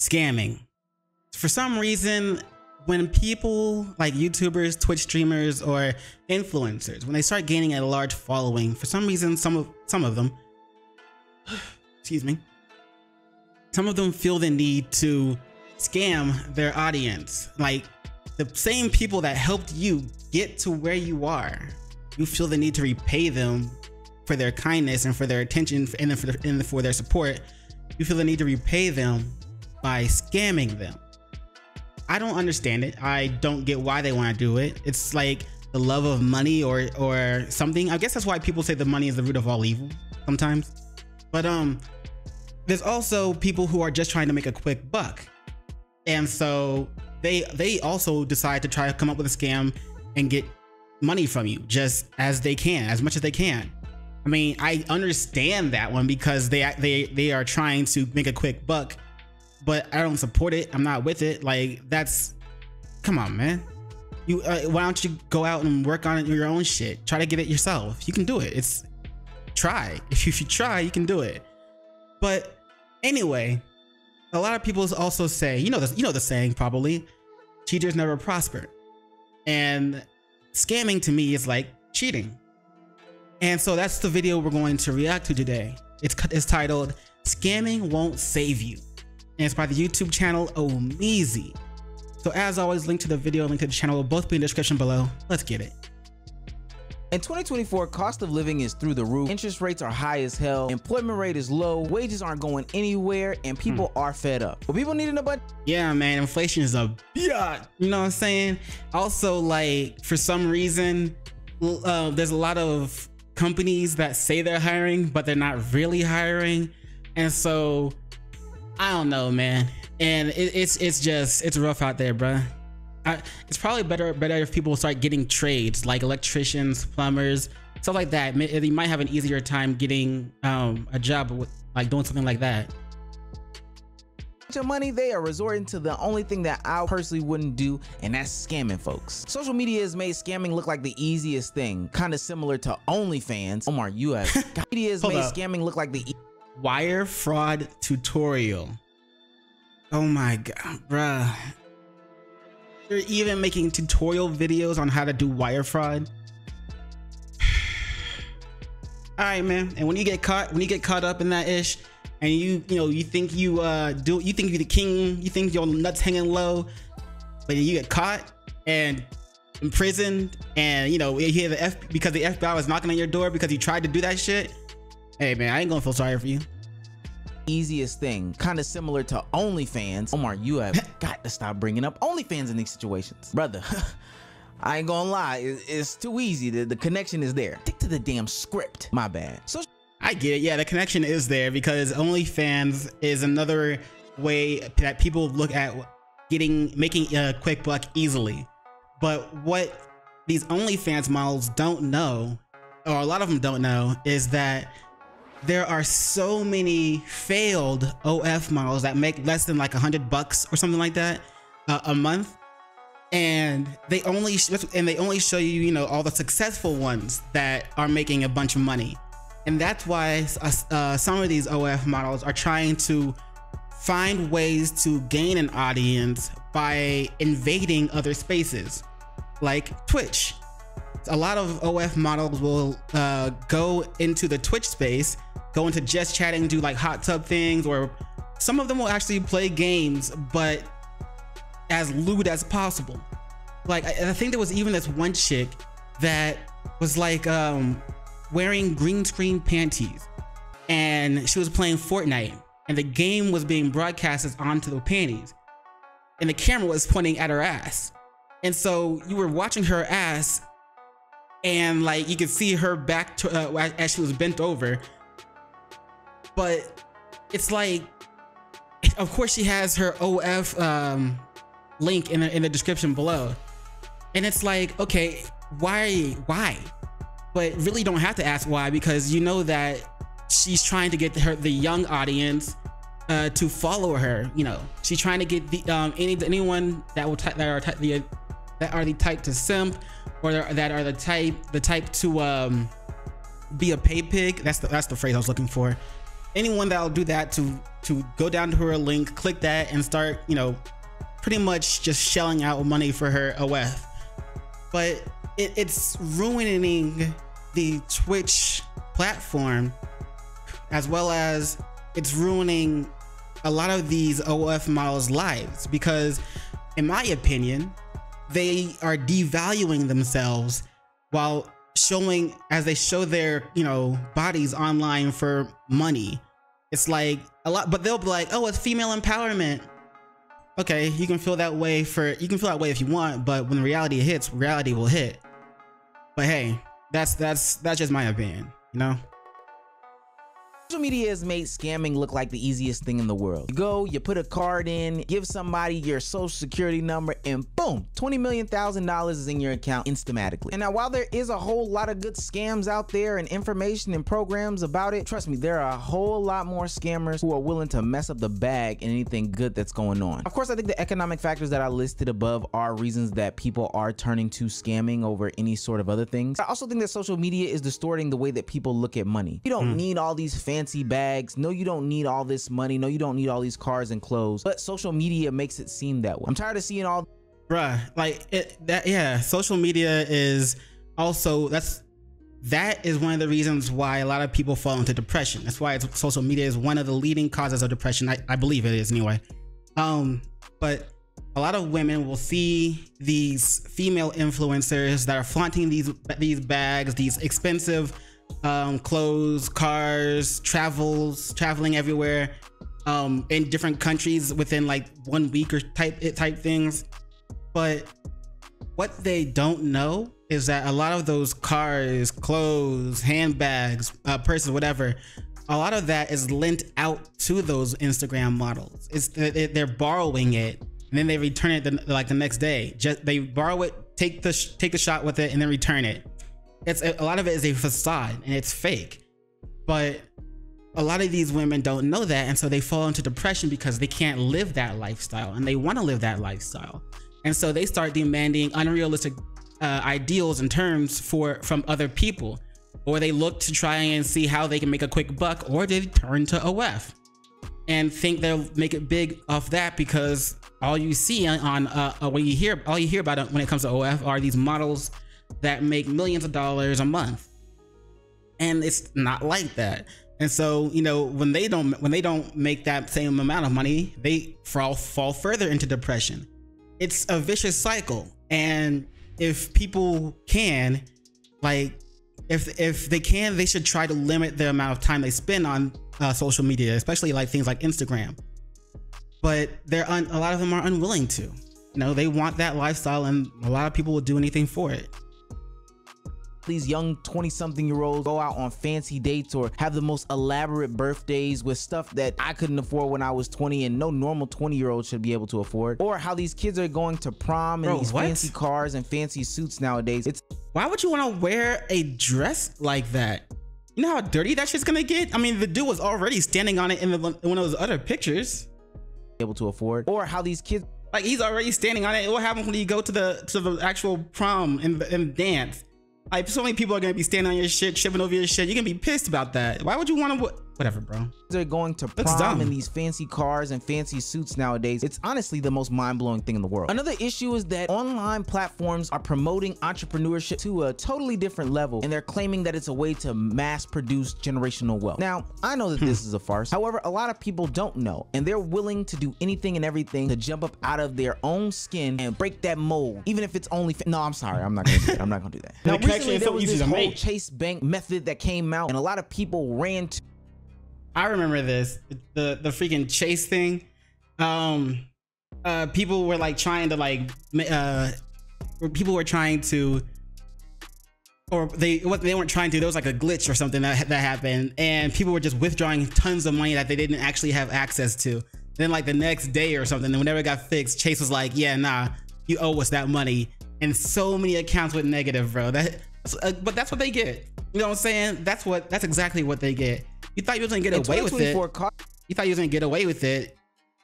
Scamming. For some reason, when people like YouTubers, Twitch streamers, or influencers, when they start gaining a large following, for some reason, some of them, excuse me, some of them feel the need to scam their audience. Like the same people that helped you get to where you are, you feel the need to repay them for their kindness and for their attention and for their support. You feel the need to repay them by scamming them. I don't understand it. I don't get why they want to do it. It's like the love of money or something. I guess that's why people say the money is the root of all evil sometimes. But there's also people who are just trying to make a quick buck. And so they also decide to try to come up with a scam and get money from you just as they can, as much as they can. I mean, I understand that one because they are trying to make a quick buck, but I don't support it. I'm not with it. Like, that's, come on, man. You why don't you go out and work on your own shit? Try to get it yourself. You can do it. It's try. If you try, you can do it. But anyway, a lot of people also say, you know the saying probably, cheaters never prosper. And scamming to me is like cheating. And so that's the video we're going to react to today. It's titled "Scamming Won't Save You," and it's by the YouTube channel Ohmeezzy. So as always, link to the video and link to the channel will both be in the description below. Let's get it. In 2024, cost of living is through the roof. Interest rates are high as hell. Employment rate is low. Wages aren't going anywhere, and people are fed up. But people needing a bunch. Yeah, man, inflation is a biatch. You know what I'm saying? Also, like, for some reason, there's a lot of companies that say they're hiring, but they're not really hiring. And so, I don't know, man. And it's rough out there, bruh. It's probably better if people start getting trades like electricians, plumbers, stuff like that. They might have an easier time getting a job with, like, doing something like that. Of money, they are resorting to the only thing that I personally wouldn't do, and that's scamming folks. Social media has made scamming look like the easiest thing, kind of similar to OnlyFans. Omar, you have media has made scamming look like the wire fraud tutorial. Oh my god, bruh. They're even making tutorial videos on how to do wire fraud. All right, man. And when you get caught up in that ish, and you think you think you're the king, you think your nuts hanging low, but you get caught and imprisoned, and you hear because the FBI was knocking on your door because you tried to do that shit. Hey, man, I ain't gonna feel sorry for you. Easiest thing, kind of similar to OnlyFans. Omar, you have got to stop bringing up OnlyFans in these situations, brother. I ain't gonna lie, it's too easy. The connection is there. Stick to the damn script. My bad. So I get it. Yeah, the connection is there because OnlyFans is another way that people look at making a quick buck easily. But what these OnlyFans models don't know, or a lot of them don't know, is that there are so many failed OF models that make less than like $100 or something like that a month, and they only show you all the successful ones that are making a bunch of money. And that's why some of these OF models are trying to find ways to gain an audience by invading other spaces like Twitch. A lot of OF models will go into the Twitch space, go into just chatting, do like hot tub things, or some of them will actually play games, but as lewd as possible. Like, I think there was even this one chick that was like wearing green screen panties, and she was playing Fortnite, and the game was being broadcasted onto the panties, and the camera was pointing at her ass. And so you were watching her ass, and like you could see her back to, as she was bent over. But it's like, of course she has her OF link in the description below, and it's like, okay, why? But really don't have to ask why, because you know that she's trying to get the young audience to follow her. She's trying to get the anyone that are the type to simp, or that are the type to be a pay pig. That's the phrase I was looking for. anyone that'll do that to go down to her link, click that, and start, you know, pretty much just shelling out money for her OF. But it's ruining the Twitch platform, as well as it's ruining a lot of these OF models' lives, because in my opinion, they are devaluing themselves while showing, as they show their, you know, bodies online for money. It's like a lot, but they'll be like, oh, it's female empowerment. Okay, you can feel that way if you want, but when reality hits, reality will hit. But hey, that's just my opinion, you know? Social media has made scamming look like the easiest thing in the world. You go, you put a card in, give somebody your social security number, and boom, $20 million is in your account instantly. And now, while there is a whole lot of good scams out there and information and programs about it, trust me, there are a whole lot more scammers who are willing to mess up the bag and anything good that's going on. Of course, I think the economic factors that I listed above are reasons that people are turning to scamming over any sort of other things. I also think that social media is distorting the way that people look at money. You don't need all these fancy bags. No, you don't need all this money. No, you don't need all these cars and clothes. But social media makes it seem that way. I'm tired of seeing all. Bruh, like yeah, social media is also, that is one of the reasons why a lot of people fall into depression. That's why social media is one of the leading causes of depression. I believe it is anyway. But a lot of women will see these female influencers that are flaunting these bags, these expensive clothes, cars, traveling everywhere, in different countries within like 1 week or type things. But what they don't know is that a lot of those cars, clothes, handbags, purses, whatever, a lot of that is lent out to those Instagram models. They're borrowing it and then they return it the next day. They borrow it, take the shot with it, and then return it. A lot of it is a facade and it's fake, but a lot of these women don't know that, and so they fall into depression because they can't live that lifestyle, and they want to live that lifestyle, and so they start demanding unrealistic ideals and terms from other people, or they look to try and see how they can make a quick buck, or they turn to OF and think they'll make it big off that, because all you see on all you hear about it when it comes to OF are these models that make millions of dollars a month, and it's not like that. And so, you know, when they don't make that same amount of money, they fall further into depression. It's a vicious cycle. And if people can, like, if they can, they should try to limit the amount of time they spend on social media, especially like things like Instagram. But a lot of them are unwilling to. You know, they want that lifestyle, and a lot of people will do anything for it. These young 20-something-year-olds go out on fancy dates or have the most elaborate birthdays with stuff that I couldn't afford when I was 20 and no normal 20-year-old should be able to afford. Or how these kids are going to prom in these fancy cars and fancy suits nowadays. Why would you want to wear a dress like that? You know how dirty that shit's gonna get? I mean, the dude was already standing on it in one of those other pictures. Able to afford. Or how these kids, like, he's already standing on it. What happens when you go to the actual prom and dance? Like, so many people are gonna be standing on your shit, tripping over your shit. You're gonna be pissed about that. Why would you want to? Whatever, bro. They're going to prom in these fancy cars and fancy suits nowadays. It's honestly the most mind-blowing thing in the world. Another issue is that online platforms are promoting entrepreneurship to a totally different level, and they're claiming that it's a way to mass produce generational wealth. Now, I know that this is a farce. However, a lot of people don't know, and they're willing to do anything and everything to jump up out of their own skin and break that mold, even if it's only no, I'm sorry, I'm not gonna do that. I'm not gonna do that. Now, recently there was this whole Chase Bank method that came out, and a lot of people ran to. I remember this, the freaking Chase thing. People were like trying to people were trying to, or they weren't trying to. There was like a glitch or something that happened, and people were just withdrawing tons of money that they didn't actually have access to. Then like the next day or something, and whenever it got fixed, Chase was like, "Yeah, nah, you owe us that money." And so many accounts went negative, bro. But that's what they get. You know what I'm saying? That's exactly what they get. You thought you was gonna get away with it. You thought you was gonna get away with it.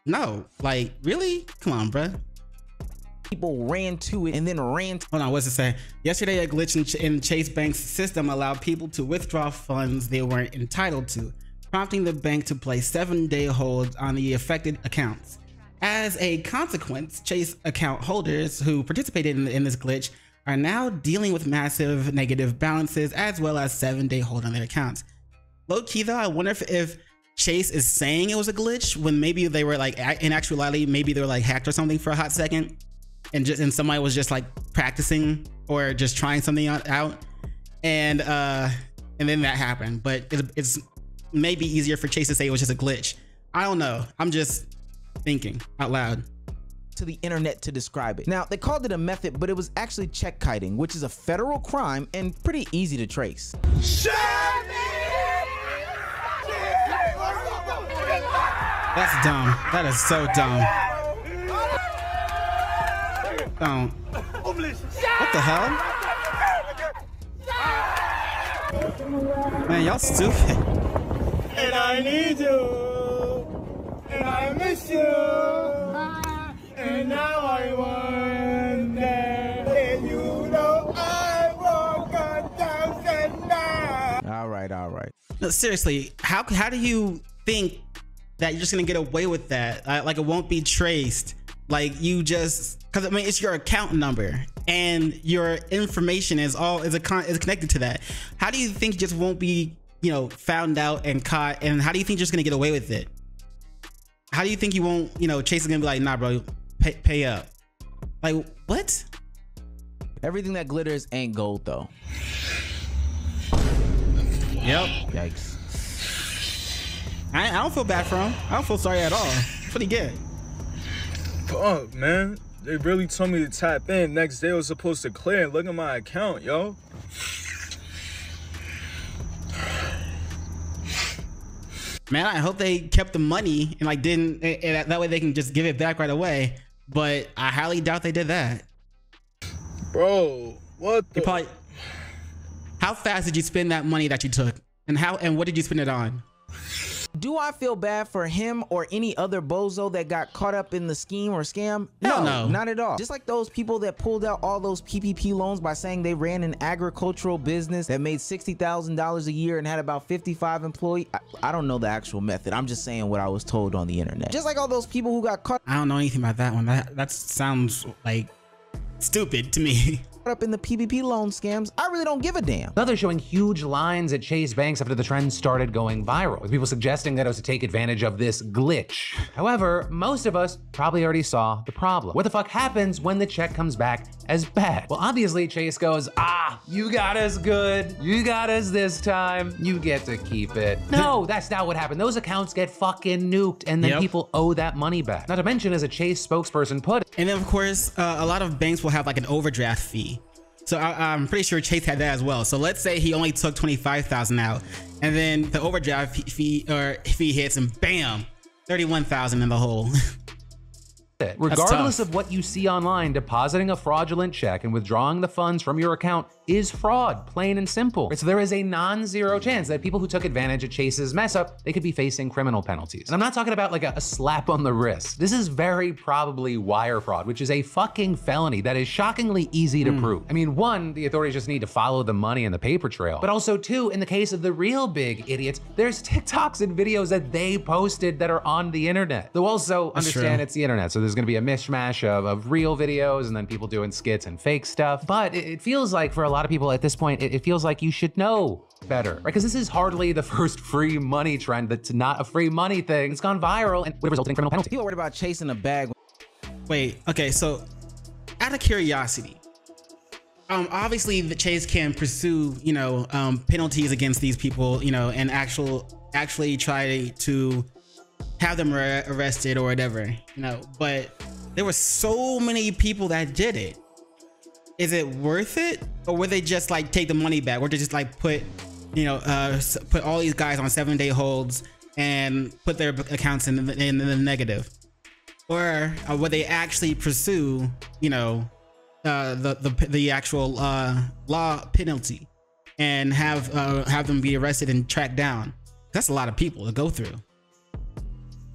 No, like, really? Come on, bro. People ran to it and then ran. Hold on, what's it say? Yesterday, a glitch in Chase Bank's system allowed people to withdraw funds they weren't entitled to. prompting the bank to place 7-day holds on the affected accounts. As a consequence, Chase account holders who participated in this glitch are now dealing with massive negative balances as well as 7-day hold on their accounts. Low key though, I wonder if Chase is saying it was a glitch when maybe they were like, in actuality, maybe they were like hacked or something for a hot second, and somebody was just like practicing or just trying something out, and then that happened. But it's maybe easier for Chase to say it was just a glitch. I don't know. I'm just thinking out loud. To the internet to describe it. Now, they called it a method, but it was actually check kiting, which is a federal crime and pretty easy to trace. That's dumb. That is so dumb. Don't. What the hell? Man, y'all stupid. And I need you. And I miss you. And now I wonder if you know I walk a thousand miles. All right. No, seriously, how do you think that you're just gonna get away with that? Like it won't be traced. Like you just, because I mean it's your account number and your information is connected to that. How do you think it just won't be, you know, found out and caught? And how do you think you're just gonna get away with it? How do you think you won't, you know, Chase is gonna be like, nah, bro, pay up? Like what? Everything that glitters ain't gold though. Yep. Yikes. I don't feel bad for him. I don't feel sorry at all. That's what he get. Fuck, man. They really told me to tap in. Next day I was supposed to clear and look at my account, yo. Man, I hope they kept the money and like didn't, and that way they can just give it back right away. But I highly doubt they did that. Bro, what the? How fast did you spend that money that you took? And what did you spend it on? Do I feel bad for him or any other bozo that got caught up in the scheme or scam? No, not at all. Just like those people that pulled out all those PPP loans by saying they ran an agricultural business that made $60,000 a year and had about 55 employees. I don't know the actual method. I'm just saying what I was told on the internet. Just like all those people who got caught. I don't know anything about that one. That sounds like stupid to me. Up in the PPP loan scams, I really don't give a damn. Others showing huge lines at Chase banks after the trend started going viral, with people suggesting that it was to take advantage of this glitch. However, most of us probably already saw the problem. What the fuck happens when the check comes back as bad? Well, obviously Chase goes, you got us good. You got us this time. You get to keep it. No, that's not what happened. Those accounts get fucking nuked and then people owe that money back. Not to mention, as a Chase spokesperson put it. And then of course, a lot of banks will have like an overdraft fee. So I'm pretty sure Chase had that as well. So let's say he only took 25,000 out, and then the overdraft fee hits, and bam, 31,000 in the hole. Regardless of what you see online, depositing a fraudulent check and withdrawing the funds from your account is fraud, plain and simple. So there is a non-zero chance that people who took advantage of Chase's mess up, they could be facing criminal penalties. And I'm not talking about like a slap on the wrist. This is very probably wire fraud, which is a fucking felony that is shockingly easy to prove. I mean, one, the authorities just need to follow the money and the paper trail. But also two, in the case of the real big idiots, there's TikToks and videos that they posted that are on the internet. Though also understand it's the internet, so there's gonna be a mishmash of real videos and then people doing skits and fake stuff. But it feels like for a lot of people at this point, it feels like you should know better, right? Because this is hardly the first free money trend that's not a free money thing. It's gone viral and would have resulted in criminal penalty. People are worried about chasing a bag. Wait, okay, so out of curiosity, obviously the Chase can pursue, you know, penalties against these people, you know, and actually try to have them arrested or whatever, you know, but there were so many people that did it. Is it worth it, or would they just like take the money back, or just like put, you know, put all these guys on 7-day holds and put their accounts in the negative, or would they actually pursue, you know, the actual law penalty and have them be arrested and tracked down? That's a lot of people to go through.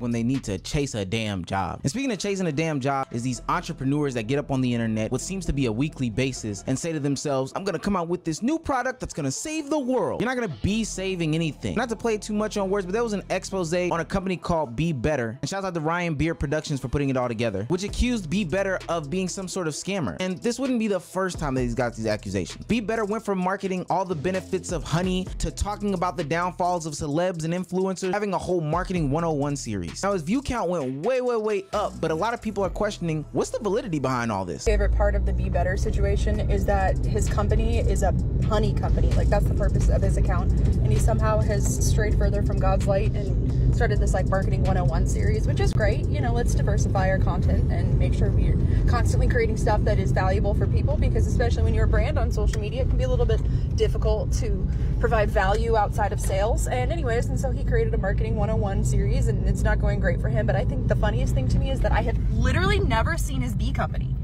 when they need to chase a damn job. And speaking of chasing a damn job is these entrepreneurs that get up on the internet, what seems to be a weekly basis, and say to themselves, I'm gonna come out with this new product that's gonna save the world. You're not gonna be saving anything. Not to play too much on words, but there was an expose on a company called Be Better, and shout out to Ryan Beer Productions for putting it all together, which accused Be Better of being some sort of scammer. And this wouldn't be the first time that he's got these accusations. Be Better went from marketing all the benefits of honey to talking about the downfalls of celebs and influencers, having a whole marketing 101 series. Now his view count went way up, but a lot of people are questioning what's the validity behind all this. Favorite part of the Be Better situation is that his company is a honey company. Like, that's the purpose of his account, and he somehow has strayed further from God's light and started this like marketing 101 series, which is great. You know, let's diversify our content and make sure we're constantly creating stuff that is valuable for people, because especially when you're a brand on social media, it can be a little bit difficult to provide value outside of sales. And anyways, and so he created a marketing 101 series, and it's not going great for him. But I think the funniest thing to me is that I have literally never seen his bee company.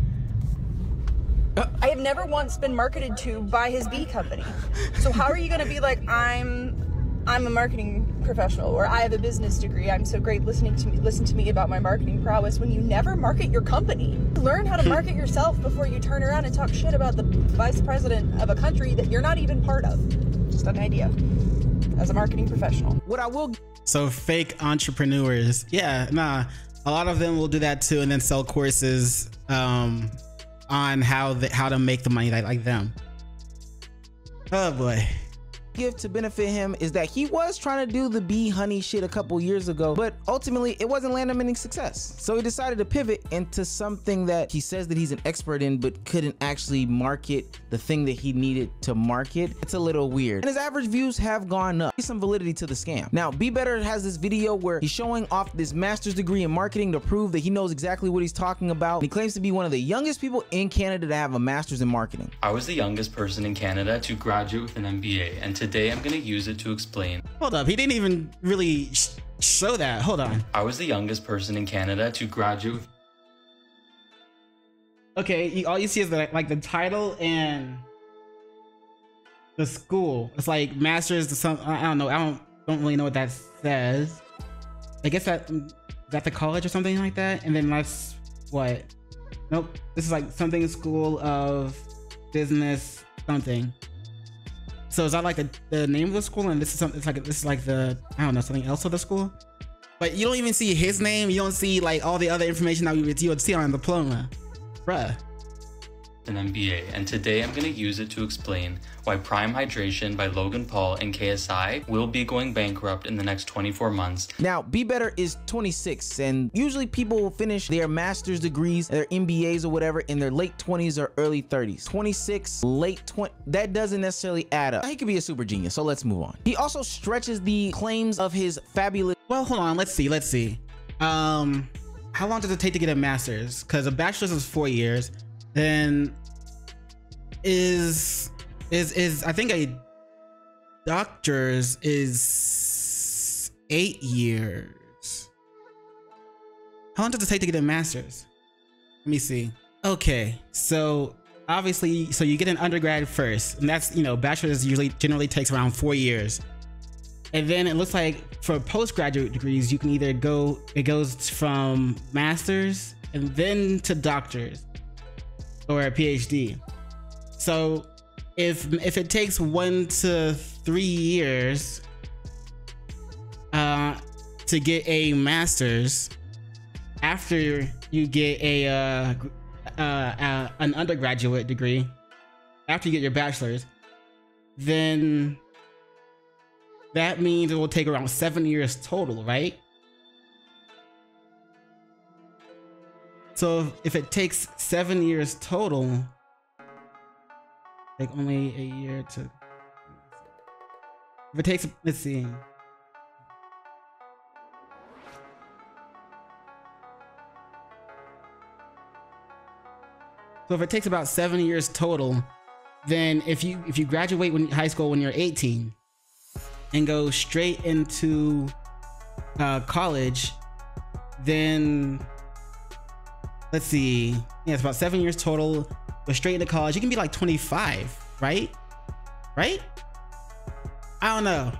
I have never once been marketed to by his bee company. So how are you going to be like, I'm a marketing professional, or I have a business degree, I'm so great, listen to me about my marketing prowess, when you never market your company? Learn how to market yourself before you turn around and talk shit about the vice president of a country that you're not even part of. Just an idea as a marketing professional. What I will... So fake entrepreneurs, yeah, nah, a lot of them will do that too, and then sell courses on how to make the money like them. Oh boy. Give to benefit him is that he was trying to do the bee honey shit a couple years ago, but ultimately it wasn't landing him any success. So he decided to pivot into something that he says that he's an expert in, but couldn't actually market the thing that he needed to market. It's a little weird. And his average views have gone up. There's some validity to the scam. Now, Be Better has this video where he's showing off this master's degree in marketing to prove that he knows exactly what he's talking about. And he claims to be one of the youngest people in Canada to have a master's in marketing. I was the youngest person in Canada to graduate with an MBA, and today I'm going to use it to explain. Hold up, he didn't even really show that. Hold on. I was the youngest person in Canada to graduate with... Okay, all you see is like the title and the school. It's like master's to some, I don't know, I don't really know what that says. I guess that's the college or something like that. And then that's what? Nope, this is like something school of business something. So is that like the name of the school, and this is something? This is like the, I don't know, something else of the school. But you don't even see his name. You don't see like all the other information that you would see on a diploma, bruh. An MBA, and today I'm going to use it to explain why Prime Hydration by Logan Paul and KSI will be going bankrupt in the next 24 months. Now, Be Better is 26, and usually people will finish their master's degrees, their MBAs or whatever, in their late 20s or early 30s. 26, late 20, that doesn't necessarily add up. He could be a super genius, so let's move on. He also stretches the claims of his fabulous... Well, hold on, let's see. How long does it take to get a master's? Because a bachelor's is 4 years. Then is I think a doctor's is 8 years. How long does it take to get a master's? Let me see. Okay, so obviously, so you get an undergrad first, and that's, you know, bachelor's generally takes around 4 years. And then it looks like for postgraduate degrees, you can either it goes from master's and then to doctor's, or a PhD. So if it takes 1 to 3 years to get a master's after you get an undergraduate degree, after you get your bachelor's, then that means it will take around 7 years total, right? So if it takes 7 years total, like only a year to, if it takes, let's see. So if it takes about 7 years total, then if you graduate high school when you're 18 and go straight into college, then let's see, yeah, it's about 7 years total. But straight into college, you can be like 25, right? I don't know.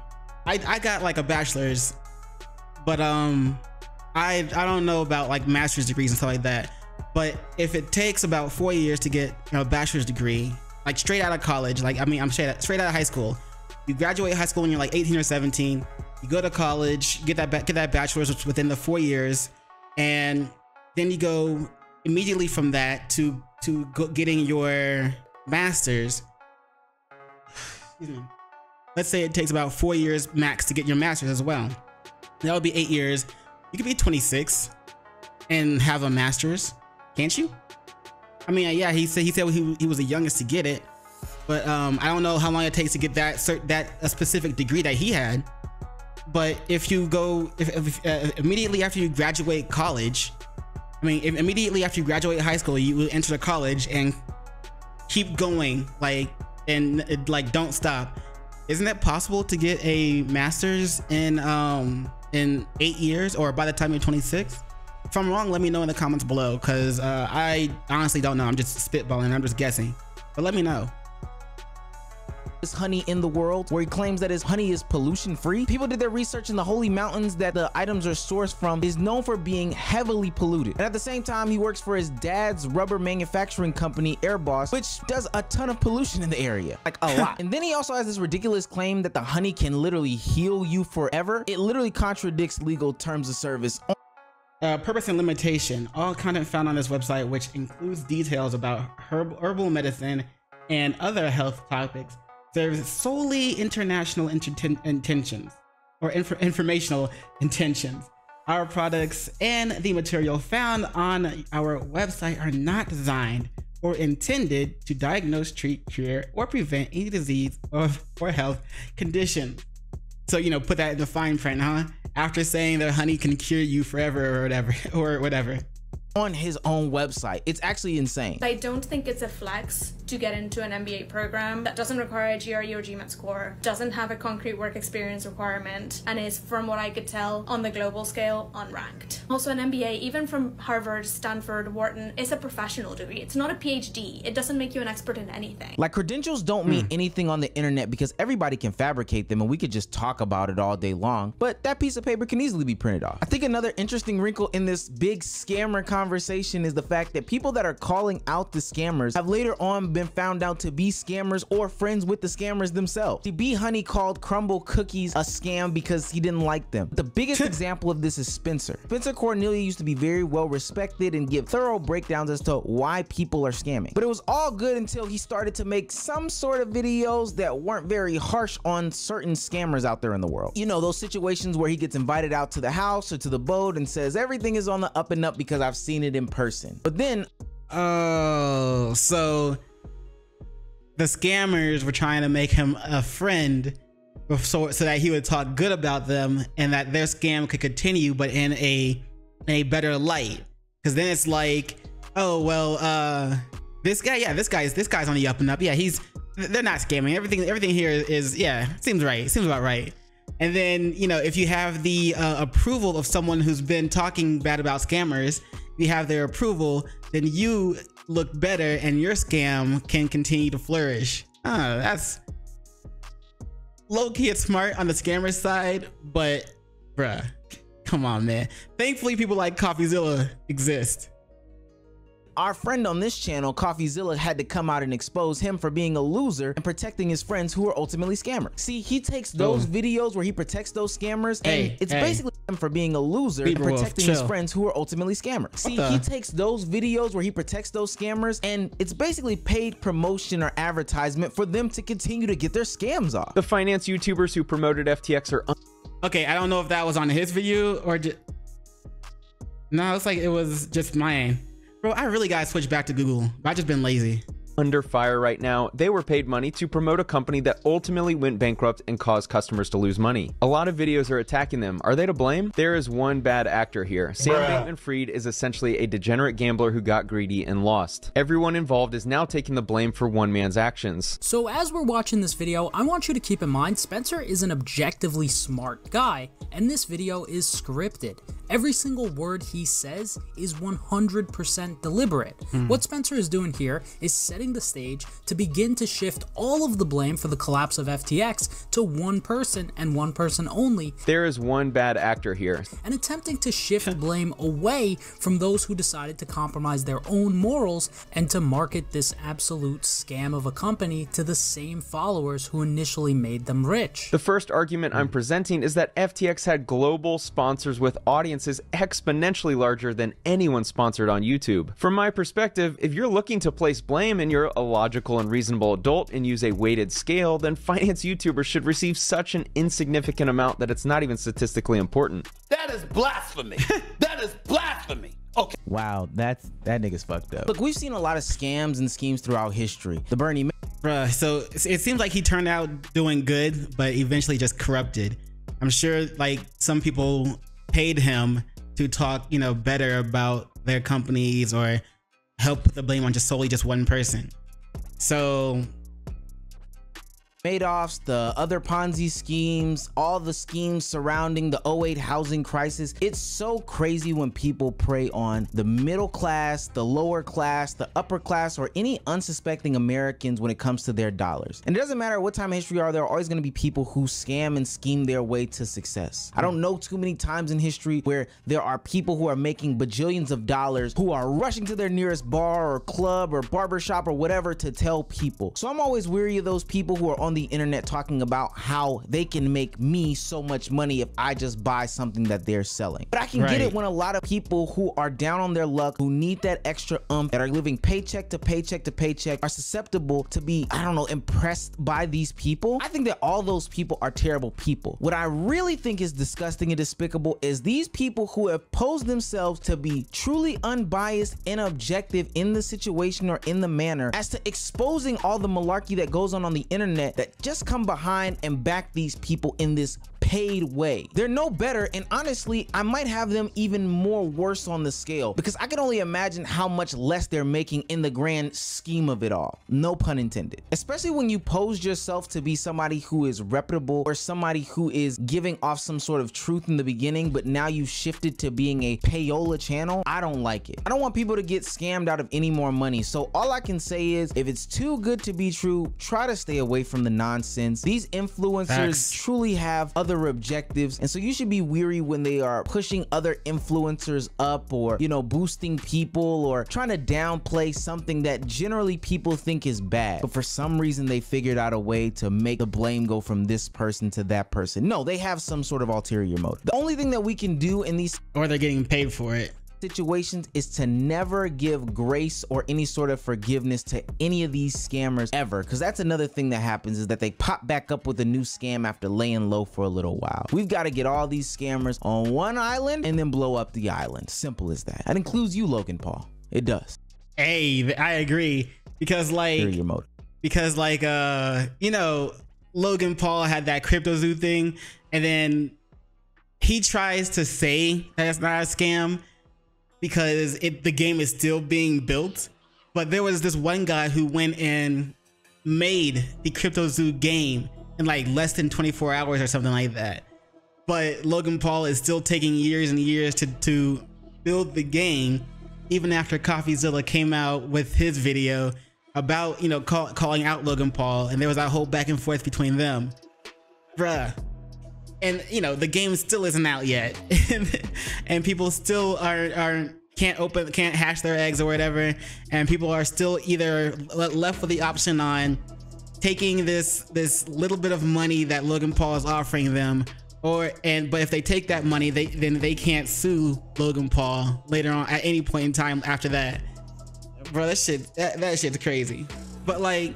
I got like a bachelor's, but I I don't know about like master's degrees and stuff like that, but if it takes about 4 years to get a bachelor's degree, like straight out of college, like I'm straight out of high school, you graduate high school when you're like 18 or 17, you go to college, get that bachelor's within the 4 years, and then you go immediately from that to getting your master's. Let's say it takes about 4 years max to get your master's as well. That would be 8 years. You could be 26 and have a master's, can't you? I mean, yeah, he said he was the youngest to get it, but I don't know how long it takes to get that specific degree that he had. But if you go immediately after you graduate college, immediately after you graduate high school, you will enter the college and keep going, like don't stop. Isn't it possible to get a master's in 8 years, or by the time you're 26? If I'm wrong, let me know in the comments below, because I honestly don't know. I'm just spitballing, I'm just guessing, but let me know. This honey in the world, where he claims that his honey is pollution free. People did their research, in the holy mountains that the items are sourced from is known for being heavily polluted. And at the same time, he works for his dad's rubber manufacturing company, Airboss, which does a ton of pollution in the area, like a lot. And then he also has this ridiculous claim that the honey can literally heal you forever. It literally contradicts legal terms of service. Purpose and limitation. All content found on this website, which includes details about herbal medicine and other health topics, serves solely international intentions or informational intentions. Our products and the material found on our website are not designed or intended to diagnose, treat, cure, or prevent any disease or health condition. So, you know, put that in the fine print, huh? After saying that honey can cure you forever or whatever. On his own website. It's actually insane. I don't think it's a flex to get into an MBA program that doesn't require a GRE or GMAT score, doesn't have a concrete work experience requirement, and is, from what I could tell, on the global scale, unranked. Also, an MBA, even from Harvard, Stanford, Wharton, is a professional degree. It's not a PhD. It doesn't make you an expert in anything. Like, credentials don't mean anything on the internet because everybody can fabricate them and we could just talk about it all day long, but that piece of paper can easily be printed off. I think another interesting wrinkle in this big scammer conversation is the fact that people that are calling out the scammers have later on been found out to be scammers or friends with the scammers themselves. See, B Honey called crumble cookies a scam because he didn't like them. The biggest example of this is Spencer. Spencer Cornelia used to be very well respected and give thorough breakdowns as to why people are scamming. But it was all good until he started to make some sort of videos that weren't very harsh on certain scammers out there in the world. You know, those situations where he gets invited out to the house or to the boat and says everything is on the up and up because I've seen it in person. But then, oh, so the scammers were trying to make him a friend so that he would talk good about them and that their scam could continue, but in a better light. Because then it's like, oh well, this guy's on the up and up. Yeah, they're not scamming. Everything here is, yeah, seems right. Seems about right. And then, you know, if you have the approval of someone who's been talking bad about scammers, you have their approval, then you look better and your scam can continue to flourish. That's low-key, it's smart on the scammer side, but bruh, come on, man. Thankfully, people like CoffeeZilla exist. Our friend on this channel, CoffeeZilla, had to come out and expose him for being a loser and protecting his friends who are ultimately scammers. See, he takes those videos where he protects those scammers, and it's basically him for being a loser and protecting his friends who are ultimately scammers. See, he takes those videos where he protects those scammers, and it's basically paid promotion or advertisement for them to continue to get their scams off. The finance YouTubers who promoted FTX are okay, I don't know if that was on his video or just... No, it's like it was just mine. Bro, I really gotta switch back to Google. I've just been lazy. under fire right now. They were paid money to promote a company that ultimately went bankrupt and caused customers to lose money. A lot of videos are attacking them. Are they to blame? There is one bad actor here. Sam Bankman-Fried is essentially a degenerate gambler who got greedy and lost. Everyone involved is now taking the blame for one man's actions. So as we're watching this video, I want you to keep in mind Spencer is an objectively smart guy, and this video is scripted. Every single word he says is 100% deliberate. What Spencer is doing here is setting the stage to begin to shift all of the blame for the collapse of FTX to one person and one person only. There is one bad actor here. And attempting to shift blame away from those who decided to compromise their own morals and to market this absolute scam of a company to the same followers who initially made them rich. The first argument I'm presenting is that FTX had global sponsors with audiences exponentially larger than anyone sponsored on YouTube. From my perspective, if you're looking to place blame and you're a logical and reasonable adult and use a weighted scale, then finance YouTubers should receive such an insignificant amount that it's not even statistically important. That is blasphemy. That is blasphemy. Okay. Wow, that nigga's fucked up. Look, we've seen a lot of scams and schemes throughout history. The Bernie Bruh, so it seems like he turned out doing good, but eventually just corrupted. I'm sure like some people paid him to talk, you know, better about their companies or help put the blame on solely one person. So Madoffs, the other Ponzi schemes, all the schemes surrounding the 08 housing crisis. It's so crazy when people prey on the middle class, the lower class, the upper class, or any unsuspecting Americans when it comes to their dollars. And it doesn't matter what time in history there are always going to be people who scam and scheme their way to success. I don't know too many times in history where there are people who are making bajillions of dollars who are rushing to their nearest bar or club or barbershop or whatever to tell people. So I'm always weary of those people who are on the internet talking about how they can make me so much money if I just buy something that they're selling. But I can get it when a lot of people who are down on their luck, who need that extra that are living paycheck to paycheck to paycheck, are susceptible to be, I don't know, impressed by these people. I think that all those people are terrible people. What I really think is disgusting and despicable is these people who have posed themselves to be truly unbiased and objective in the situation or in the manner as to exposing all the malarkey that goes on the internet, that just come behind and back these people in this paid way. They're no better, and honestly, I might have them even more worse on the scale, because I can only imagine how much less they're making in the grand scheme of it all. No pun intended. Especially when you pose yourself to be somebody who is reputable or somebody who is giving off some sort of truth in the beginning, but now you've shifted to being a payola channel. I don't like it. I don't want people to get scammed out of any more money. So all I can say is, if it's too good to be true, try to stay away from the nonsense. These influencers truly have other objectives, and so you should be weary when they are pushing other influencers up, or, you know, boosting people, or trying to downplay something that generally people think is bad, but for some reason they figured out a way to make the blame go from this person to that person. No, they have some sort of ulterior motive. The only thing that we can do in these, or they're getting paid for it, situations is to never give grace or any sort of forgiveness to any of these scammers ever, because that's another thing that happens, is that they pop back up with a new scam after laying low for a little while. We've got to get all these scammers on one island and then blow up the island. Simple as that. That includes you, Logan Paul. It does. Hey, I agree, because like, your motive. Because like you know, Logan Paul had that CryptoZoo thing, and then he tries to say that it's not a scam because the game is still being built. But there was this one guy who went and made the CryptoZoo game in like less than 24 hours or something like that. But Logan Paul is still taking years and years to build the game, even after CoffeeZilla came out with his video about, you know, calling out Logan Paul, and there was that whole back and forth between them. Bruh. And you know, the game still isn't out yet, and people still can't hash their eggs or whatever, and people are still either left with the option on taking this little bit of money that Logan Paul is offering them, but if they take that money, then they can't sue Logan Paul later on at any point in time after that. Bro, that shit's crazy. But like,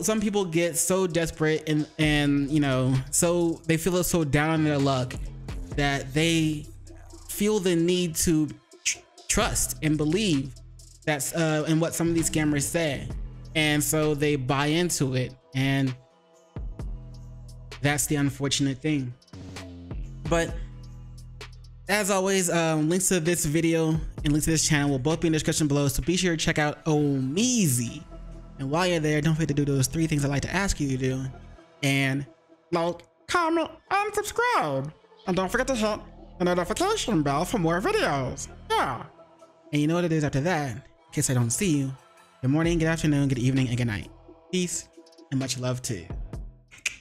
some people get so desperate and you know, so they feel so down on their luck that they feel the need to trust and believe that's in what some of these scammers say, and so they buy into it, and that's the unfortunate thing. But as always, links to this video and links to this channel will both be in the description below, so be sure to check out Ohmeezzy. And while you're there, don't forget to do those 3 things I like to ask you to do. And like, comment, and subscribe. And don't forget to hit the notification bell for more videos. Yeah. And you know what it is after that, in case I don't see you. Good morning, good afternoon, good evening, and good night. Peace and much love to you.